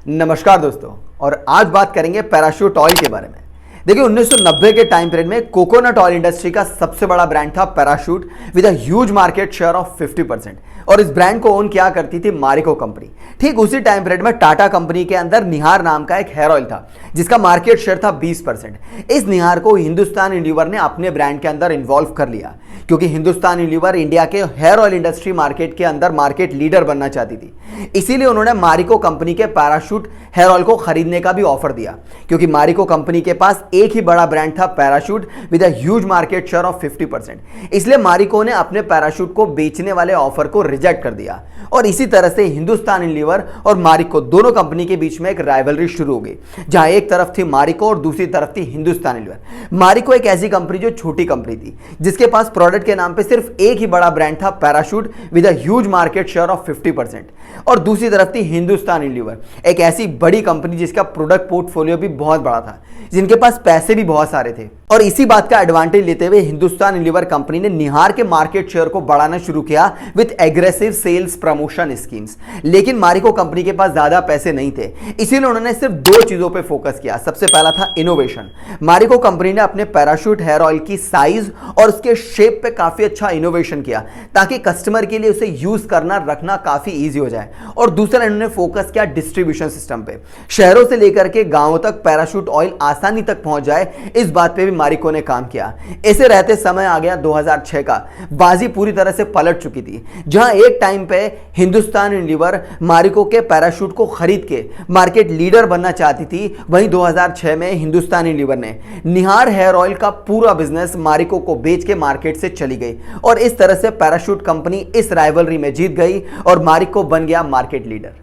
नमस्कार दोस्तों। और आज बात करेंगे पैराशूट ऑयल के बारे में। देखिए 1990 के टाइम पीरियड में कोकोनट ऑयल इंडस्ट्री का सबसे बड़ा ब्रांड था parachute with a huge market share of 50%। और इस ब्रांड को ओन किया करती थी मारिको कंपनी। ठीक उसी टाइम पीरियड में टाटा कंपनी के अंदर निहार नाम का एक हेयर ऑयल था जिसका मार्केट शेयर था 20%। इस निहार को हिंदुस्तान यूनिलीवर ने अपने ब्रांड के अंदर इन्वॉल्व कर लिया क्योंकि हिंदुस्तान यूनिलीवर इंडिया के हेयर ऑयल इंडस्ट्री मार्केट के अंदर मार्केट लीडर बनना चाहती थी। इसीलिए उन्होंने मारिको कंपनी के पैराशूट हेयर ऑयल को खरीदने का भी ऑफर दिया क्योंकि मारिको कंपनी के पास एक ही बड़ा ब्रांड था parachute with a huge market share of 50%। इसलिए मारिको ने अपने पैराशूट को बेचने वाले ऑफर को रिजेक्ट कर दिया और इसी तरह से हिंदुस्तान यूनिलीवर और मारिको दोनों कंपनी के बीच में एक राइवलरी शुरू हो गई जहां एक तरफ थी मारिको और दूसरी तरफ थी हिंदुस्तान यूनिलीवर। मारिको एक ऐसी कंपनी जो छोटी कंपनी थी जिसके पास प्रोडक्ट के नाम पे सिर्फ एक ही बड़ा ब्रांड था parachute with a huge market share of 50%। और दूसरी तरफ थी हिंदुस्तान यूनिलीवर, एक ऐसी बड़ी कंपनी जिसका प्रोडक्ट पोर्टफोलियो भी बहुत बड़ा था, जिनके पास पैसे भी बहुत सारे थे। और इसी बात का एडवांटेज लेते हुए हिंदुस्तान यूनिलीवर कंपनी ने निहार के मार्केट शेयर को बढ़ाना शुरू किया with aggressive sales promotion schemes. लेकिन मारिको कंपनी के पास ज्यादा पैसे नहीं थे, इसीलिए उन्होंने सिर्फ दो चीजों पे फोकस किया। सबसे पहला था इनोवेशन। मारिको कंपनी ने अपने पैराशूट हेयर ऑयल की साइज और उसके शेप पे काफी अच्छा इनोवेशन किया ताकि कस्टमर के लिए उसे यूज करना रखना काफी ईजी हो जाए। और दूसरा इन्होंने फोकस किया डिस्ट्रीब्यूशन सिस्टम पे, शहरों से लेकर के गांवों तक पैराशूट ऑयल आसानी तक पहुंच जाए, इस बात पे भी मारिको ने काम किया। ऐसे रहते समय आ गया 2006 का, बाजी पूरी तरह से पलट चुकी थी। जहां एक टाइम पे हिंदुस्तान यूनिलीवर मारिको के पैराशूट को खरीद के मार्केट लीडर बनना चाहती थी, वहीं 2006 में हिंदुस्तान यूनिलीवर ने निहार हेयर ऑयल का पूरा बिजनेस मारिको को बेच के मार्केट से चली गई और इस तरह से पैराशूट कंपनी इस राइवलरी में जीत गई और मारिको बन गया मार्केट लीडर।